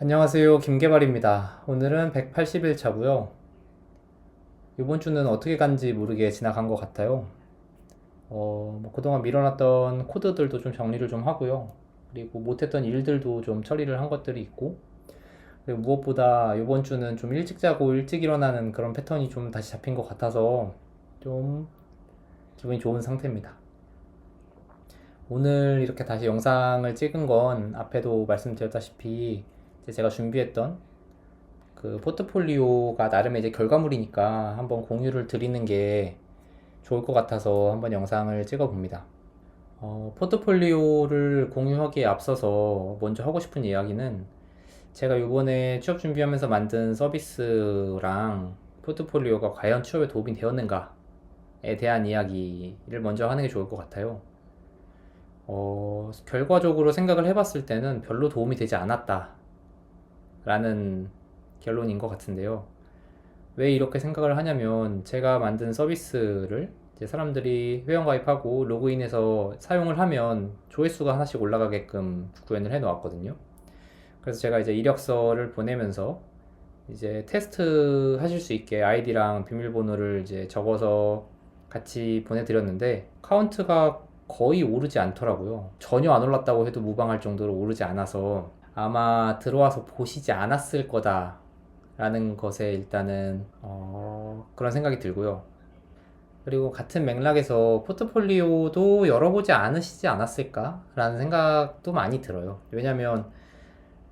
안녕하세요. 김계발입니다. 오늘은 180일 차고요. 이번 주는 어떻게 간지 모르게 지나간 것 같아요. 그동안 밀어놨던 코드들도 좀 정리를 좀 하고요. 그리고 못했던 일들도 좀 처리를 한 것들이 있고, 그리고 무엇보다 이번 주는 좀 일찍 자고 일찍 일어나는 그런 패턴이 좀 다시 잡힌 것 같아서 좀 기분이 좋은 상태입니다. 오늘 이렇게 다시 영상을 찍은 건 앞에도 말씀드렸다시피 이제 제가 준비했던 그 포트폴리오가 나름의 이제 결과물이니까 한번 공유를 드리는 게 좋을 것 같아서 한번 영상을 찍어 봅니다. 포트폴리오를 공유하기에 앞서서 먼저 하고 싶은 이야기는 제가 이번에 취업 준비하면서 만든 서비스랑 포트폴리오가 과연 취업에 도움이 되었는가에 대한 이야기를 먼저 하는 게 좋을 것 같아요. 결과적으로 생각을 해봤을 때는 별로 도움이 되지 않았다 라는 결론인 것 같은데요. 왜 이렇게 생각을 하냐면 제가 만든 서비스를 이제 사람들이 회원가입하고 로그인해서 사용을 하면 조회수가 하나씩 올라가게끔 구현을 해 놓았거든요. 그래서 제가 이제 이력서를 보내면서 이제 테스트 하실 수 있게 아이디랑 비밀번호를 이제 적어서 같이 보내드렸는데 카운트가 거의 오르지 않더라고요. 전혀 안 올랐다고 해도 무방할 정도로 오르지 않아서 아마 들어와서 보시지 않았을 거다 라는 것에 일단은 그런 생각이 들고요. 그리고 같은 맥락에서 포트폴리오도 열어보지 않으시지 않았을까 라는 생각도 많이 들어요. 왜냐면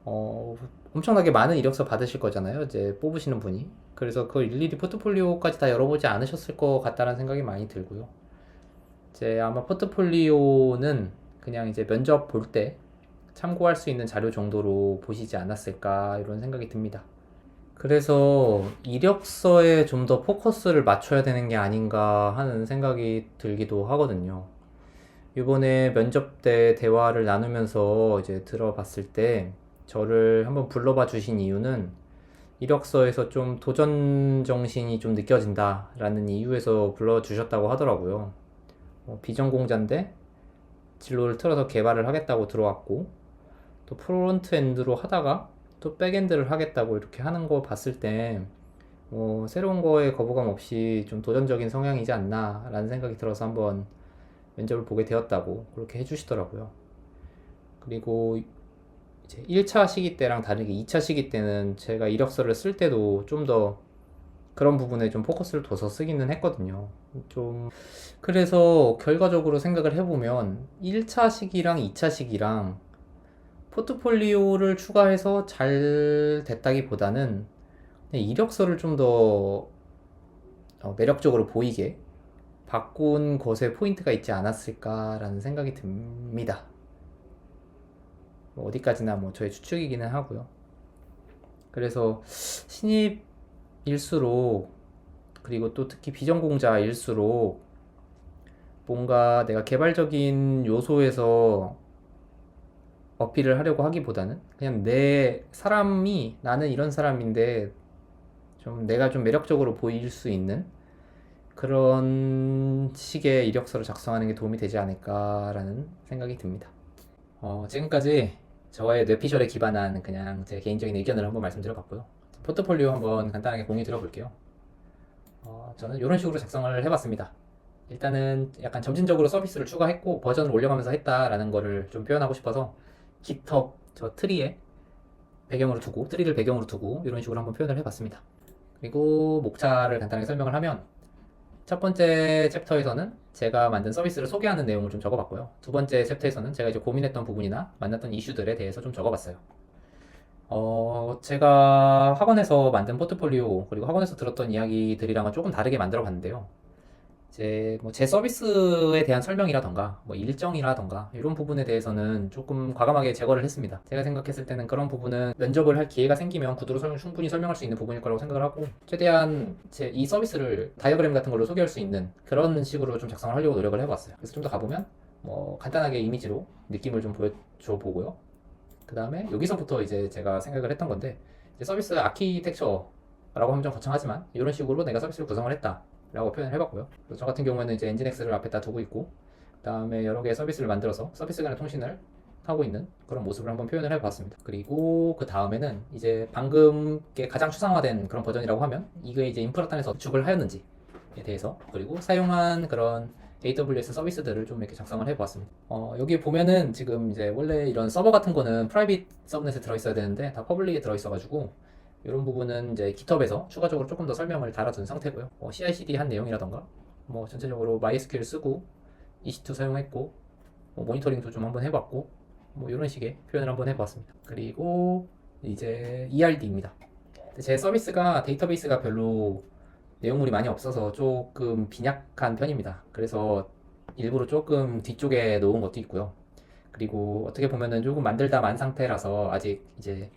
엄청나게 많은 이력서 받으실 거잖아요, 이제 뽑으시는 분이. 그래서 그 일일이 포트폴리오까지 다 열어보지 않으셨을 것 같다는 생각이 많이 들고요. 이제 아마 포트폴리오는 그냥 이제 면접 볼 때 참고할 수 있는 자료 정도로 보시지 않았을까 이런 생각이 듭니다. 그래서 이력서에 좀 더 포커스를 맞춰야 되는 게 아닌가 하는 생각이 들기도 하거든요. 이번에 면접 때 대화를 나누면서 이제 들어봤을 때 저를 한번 불러봐 주신 이유는 이력서에서 좀 도전 정신이 좀 느껴진다라는 이유에서 불러주셨다고 하더라고요. 비전공자인데 진로를 틀어서 개발을 하겠다고 들어왔고 또 프론트엔드로 하다가 또 백엔드를 하겠다고 이렇게 하는 거 봤을 때 새로운 거에 거부감 없이 좀 도전적인 성향이지 않나 라는 생각이 들어서 한번 면접을 보게 되었다고 그렇게 해주시더라고요. 그리고 이제 1차 시기 때랑 다르게 2차 시기 때는 제가 이력서를 쓸 때도 좀 더 그런 부분에 좀 포커스를 둬서 쓰기는 했거든요. 좀 그래서 결과적으로 생각을 해보면 1차 시기랑 2차 시기랑 포트폴리오를 추가해서 잘 됐다기보다는 그냥 이력서를 좀 더 매력적으로 보이게 바꾼 것에 포인트가 있지 않았을까라는 생각이 듭니다. 어디까지나 뭐 저의 추측이기는 하고요. 그래서 신입일수록 그리고 또 특히 비전공자일수록 뭔가 내가 개발적인 요소에서 어필을 하려고 하기보다는 그냥 내 사람이 나는 이런 사람인데 좀 내가 좀 매력적으로 보일 수 있는 그런 식의 이력서를 작성하는 게 도움이 되지 않을까라는 생각이 듭니다. 지금까지 저의 뇌피셜에 기반한 그냥 제 개인적인 의견을 한번 말씀드려봤고요. 포트폴리오 한번 간단하게 공유 드려볼게요. 저는 이런 식으로 작성을 해봤습니다. 일단은 약간 점진적으로 서비스를 추가했고 버전을 올려가면서 했다라는 거를 좀 표현하고 싶어서 GitHub 저 트리에 배경으로 두고 트리를 배경으로 두고 이런 식으로 한번 표현을 해봤습니다. 그리고 목차를 간단하게 설명을 하면 첫 번째 챕터에서는 제가 만든 서비스를 소개하는 내용을 좀 적어봤고요. 두 번째 챕터에서는 제가 이제 고민했던 부분이나 만났던 이슈들에 대해서 좀 적어봤어요. 제가 학원에서 만든 포트폴리오 그리고 학원에서 들었던 이야기들이랑은 조금 다르게 만들어 봤는데요. 이제 뭐 제 서비스에 대한 설명이라던가 뭐 일정이라던가 이런 부분에 대해서는 조금 과감하게 제거를 했습니다. 제가 생각했을 때는 그런 부분은 면접을 할 기회가 생기면 구두로 충분히 설명할 수 있는 부분일 거라고 생각을 하고 최대한 제 이 서비스를 다이어그램 같은 걸로 소개할 수 있는 그런 식으로 좀 작성을 하려고 노력을 해봤어요. 그래서 좀 더 가보면 뭐 간단하게 이미지로 느낌을 좀 보여줘 보고요. 그 다음에 여기서부터 이제 제가 생각을 했던 건데 이제 서비스 아키텍처라고 하면 좀 거창하지만 이런 식으로 내가 서비스를 구성을 했다 라고 표현을 해봤고요. 그래서 저 같은 경우에는 이제 엔진엑스를 앞에다 두고 있고 그 다음에 여러 개의 서비스를 만들어서 서비스 간의 통신을 하고 있는 그런 모습을 한번 표현을 해봤습니다. 그리고 그 다음에는 이제 방금 게 가장 추상화된 그런 버전이라고 하면 이게 이제 인프라단에서 어축을 하였는지에 대해서, 그리고 사용한 그런 AWS 서비스들을 좀 이렇게 작성을 해보았습니다. 여기 보면은 지금 이제 원래 이런 서버 같은 거는 프라이빗 서브넷에 들어있어야 되는데 다 퍼블릭에 들어있어가지고 이런 부분은 이제 GitHub에서 추가적으로 조금 더 설명을 달아둔 상태고요. CI/CD 한 내용이라던가 뭐 전체적으로 MySQL 쓰고 EC2 사용했고 모니터링도 좀 한번 해봤고 뭐 이런 식의 표현을 한번 해봤습니다. 그리고 이제 ERD입니다. 제 서비스가 데이터베이스가 별로 내용물이 많이 없어서 조금 빈약한 편입니다. 그래서 일부러 조금 뒤쪽에 놓은 것도 있고요. 그리고 어떻게 보면은 조금 만들다 만 상태라서 아직 이제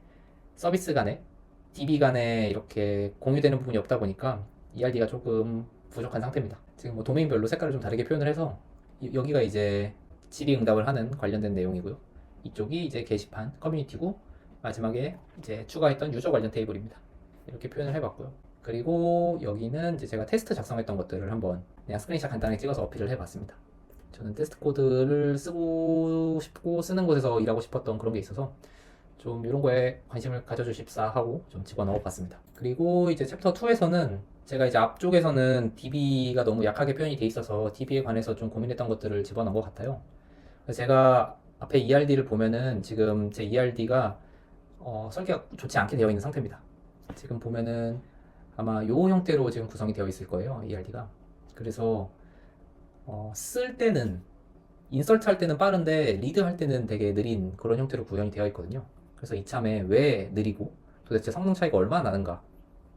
서비스 간에 DB 간에 이렇게 공유되는 부분이 없다 보니까 ERD가 조금 부족한 상태입니다. 지금 뭐 도메인별로 색깔을 좀 다르게 표현을 해서 여기가 이제 질의응답을 하는 관련된 내용이고요. 이쪽이 이제 게시판 커뮤니티고, 마지막에 이제 추가했던 유저 관련 테이블입니다. 이렇게 표현을 해봤고요. 그리고 여기는 이제 제가 테스트 작성했던 것들을 한번 그냥 스크린샷 간단하게 찍어서 어필을 해봤습니다. 저는 테스트 코드를 쓰고 싶고 쓰는 곳에서 일하고 싶었던 그런 게 있어서 좀 이런 거에 관심을 가져주십사 하고 좀 집어넣어 봤습니다. 그리고 이제 챕터 2에서는 제가 이제 앞쪽에서는 DB가 너무 약하게 표현이 돼 있어서 DB에 관해서 좀 고민했던 것들을 집어넣은 것 같아요. 제가 앞에 ERD를 보면은 지금 제 ERD가 설계가 좋지 않게 되어 있는 상태입니다. 지금 보면은 아마 요 형태로 지금 구성이 되어 있을 거예요, ERD가. 그래서 쓸 때는 인설트 할 때는 빠른데 리드 할 때는 되게 느린 그런 형태로 구현이 되어 있거든요. 그래서 이참에 왜 느리고 도대체 성능 차이가 얼마나 나는가.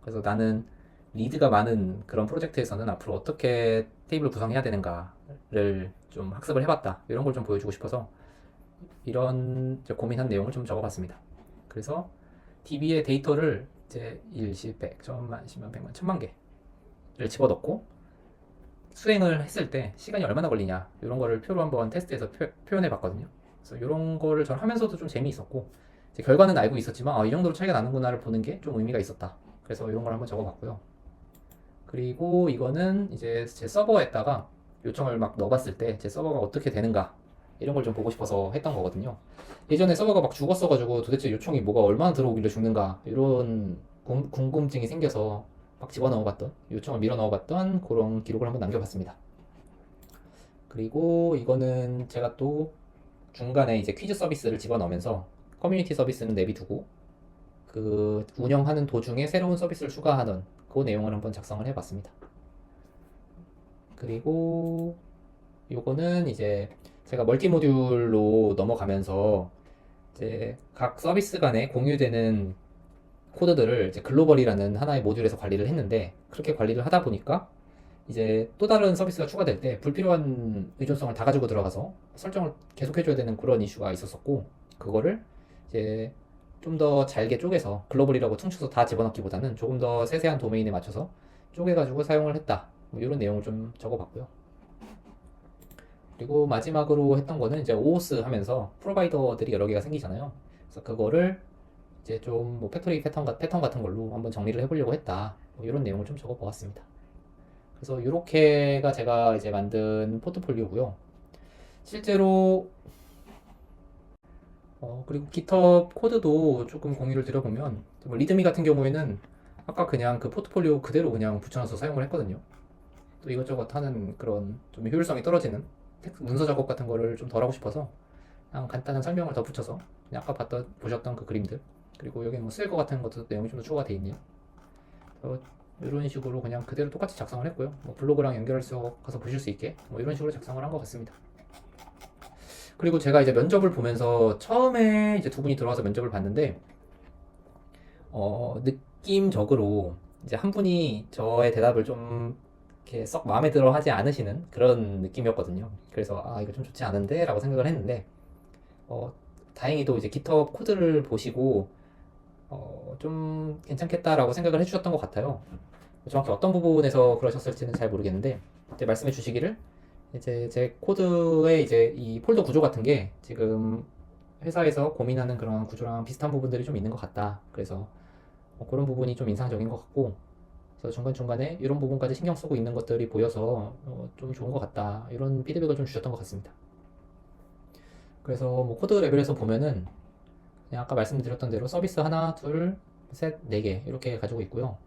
그래서 나는 리드가 많은 그런 프로젝트에서는 앞으로 어떻게 테이블 구성해야 되는가를 좀 학습을 해봤다, 이런 걸 좀 보여주고 싶어서 이런 고민한 내용을 좀 적어봤습니다. 그래서 DB의 데이터를 이제 1, 10, 100, 1000만, 10만, 100만, 1000만 개를 집어넣고 수행을 했을 때 시간이 얼마나 걸리냐, 이런 거를 표로 한번 테스트해서 표현해 봤거든요. 그래서 이런 거를 전 하면서도 좀 재미있었고, 이제 결과는 알고 있었지만 이 정도로 차이가 나는구나를 보는 게 좀 의미가 있었다. 그래서 이런 걸 한번 적어봤고요. 그리고 이거는 이제 제 서버에다가 요청을 막 넣어봤을 때 제 서버가 어떻게 되는가, 이런 걸 좀 보고 싶어서 했던 거거든요. 예전에 서버가 막 죽었어가지고 도대체 요청이 뭐가 얼마나 들어오길래 죽는가, 이런 궁금증이 생겨서 막 집어넣어봤던, 요청을 밀어 넣어봤던 그런 기록을 한번 남겨봤습니다. 그리고 이거는 제가 또 중간에 이제 퀴즈 서비스를 집어넣으면서 커뮤니티 서비스는 내비두고 그 운영하는 도중에 새로운 서비스를 추가하는 그 내용을 한번 작성을 해봤습니다. 그리고 요거는 이제 제가 멀티 모듈로 넘어가면서 이제 각 서비스 간에 공유되는 코드들을 이제 글로벌이라는 하나의 모듈에서 관리를 했는데, 그렇게 관리를 하다 보니까 이제 또 다른 서비스가 추가될 때 불필요한 의존성을 다 가지고 들어가서 설정을 계속 해줘야 되는 그런 이슈가 있었었고, 그거를 이제 좀 더 잘게 쪼개서 글로벌이라고 퉁쳐서 다 집어넣기보다는 조금 더 세세한 도메인에 맞춰서 쪼개가지고 사용을 했다, 뭐 이런 내용을 좀 적어봤고요. 그리고 마지막으로 했던 거는 이제 OOS 하면서 프로바이더들이 여러 개가 생기잖아요. 그래서 그거를 이제 좀 뭐 팩토리 패턴 같은 걸로 한번 정리를 해보려고 했다, 뭐 이런 내용을 좀 적어보았습니다. 그래서 이렇게가 제가 이제 만든 포트폴리오고요. 실제로 그리고 GitHub 코드도 조금 공유를 드려보면, 뭐 리드미 같은 경우에는 아까 그냥 그 포트폴리오 그대로 그냥 붙여놔서 사용을 했거든요. 또 이것저것 하는 그런 좀 효율성이 떨어지는 문서 작업 같은 거를 좀 덜 하고 싶어서 그냥 간단한 설명을 더 붙여서 그냥 아까 보셨던 그 그림들, 그리고 여기 뭐 쓸 거 같은 것도 내용이 좀 더 추가가 돼 있네요. 이런 식으로 그냥 그대로 똑같이 작성을 했고요. 뭐 블로그랑 연결해서 가서 보실 수 있게 뭐 이런 식으로 작성을 한 것 같습니다. 그리고 제가 이제 면접을 보면서 처음에 이제 두 분이 들어와서 면접을 봤는데 느낌적으로 이제 한 분이 저의 대답을 좀 이렇게 썩 마음에 들어 하지 않으시는 그런 느낌이었거든요. 그래서 이거 좀 좋지 않은데 라고 생각을 했는데 다행히도 이제 GitHub 코드를 보시고 좀 괜찮겠다라고 생각을 해주셨던 것 같아요. 정확히 어떤 부분에서 그러셨을지는 잘 모르겠는데 이제 말씀해 주시기를 이제 제 코드의 이제 이 폴더 구조 같은 게 지금 회사에서 고민하는 그런 구조랑 비슷한 부분들이 좀 있는 것 같다. 그래서 그런 부분이 좀 인상적인 것 같고, 그래서 중간중간에 이런 부분까지 신경 쓰고 있는 것들이 보여서 좀 좋은 것 같다, 이런 피드백을 좀 주셨던 것 같습니다. 그래서 뭐 코드 레벨에서 보면은 그냥 아까 말씀드렸던 대로 서비스 하나, 둘, 셋, 네 개 이렇게 가지고 있고요.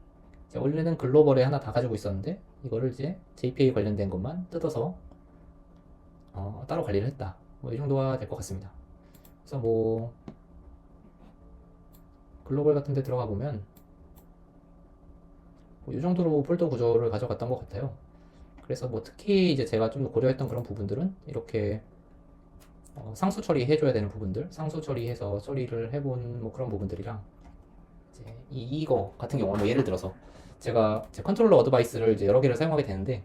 이제 원래는 글로벌에 하나 다 가지고 있었는데 이거를 이제 JPA 관련된 것만 뜯어서 따로 관리를 했다. 뭐 이 정도가 될 것 같습니다. 그래서 뭐 글로벌 같은 데 들어가 보면 뭐이 정도로 폴더 구조를 가져갔던 것 같아요. 그래서 뭐 특히 이제 제가 좀 더 고려했던 그런 부분들은 이렇게 상수 처리해줘야 되는 부분들, 상수 처리해서 처리를 해본 뭐 그런 부분들이랑 이제 이거 같은 경우는 뭐 예를 들어서 제가 제 컨트롤러 어드바이스를 이제 여러 개를 사용하게 되는데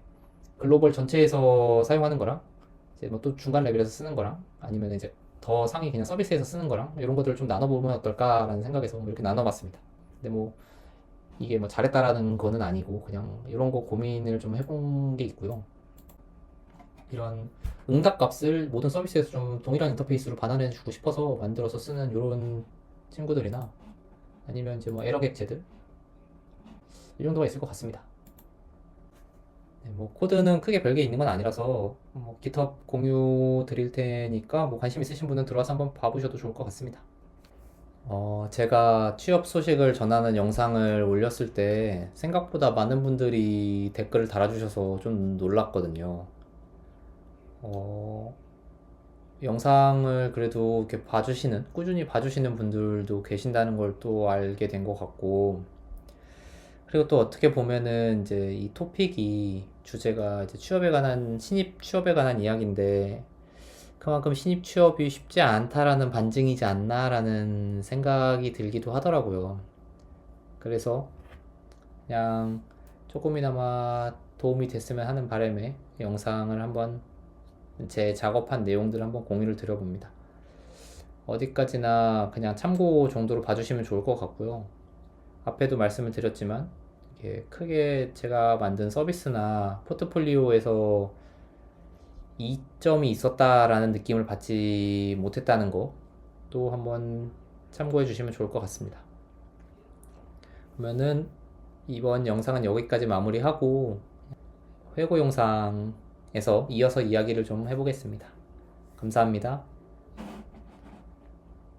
글로벌 전체에서 사용하는 거랑 이제 뭐 또 중간 레벨에서 쓰는 거랑 아니면 이제 더 상위 그냥 서비스에서 쓰는 거랑 이런 것들을 좀 나눠보면 어떨까라는 생각에서 뭐 이렇게 나눠봤습니다. 근데 뭐 이게 뭐 잘했다라는 거는 아니고 그냥 이런 거 고민을 좀 해본 게 있고요. 이런 응답 값을 모든 서비스에서 좀 동일한 인터페이스로 반환해 주고 싶어서 만들어서 쓰는 이런 친구들이나 아니면 이제 뭐 에러 객체들 이 정도가 있을 것 같습니다. 네, 뭐 코드는 크게 별게 있는 건 아니라서 뭐 GitHub 공유 드릴 테니까 뭐 관심 있으신 분은 들어와서 한번 봐보셔도 좋을 것 같습니다. 제가 취업 소식을 전하는 영상을 올렸을 때 생각보다 많은 분들이 댓글을 달아주셔서 좀 놀랐거든요. 어, 영상을 그래도 이렇게 꾸준히 봐주시는 분들도 계신다는 걸 또 알게 된 것 같고, 그리고 또 어떻게 보면은 이제 이 토픽이 주제가 이제 신입 취업에 관한 이야기인데, 그만큼 신입 취업이 쉽지 않다라는 반증이지 않나라는 생각이 들기도 하더라고요. 그래서 그냥 조금이나마 도움이 됐으면 하는 바람에 영상을 한번 제 작업한 내용들을 한번 공유를 드려봅니다. 어디까지나 그냥 참고 정도로 봐주시면 좋을 것 같고요. 앞에도 말씀을 드렸지만 이게 크게 제가 만든 서비스나 포트폴리오에서 이점이 있었다라는 느낌을 받지 못했다는 거 또 한번 참고해 주시면 좋을 것 같습니다. 그러면은 이번 영상은 여기까지 마무리하고 회고 영상에서 이어서 이야기를 좀 해보겠습니다. 감사합니다.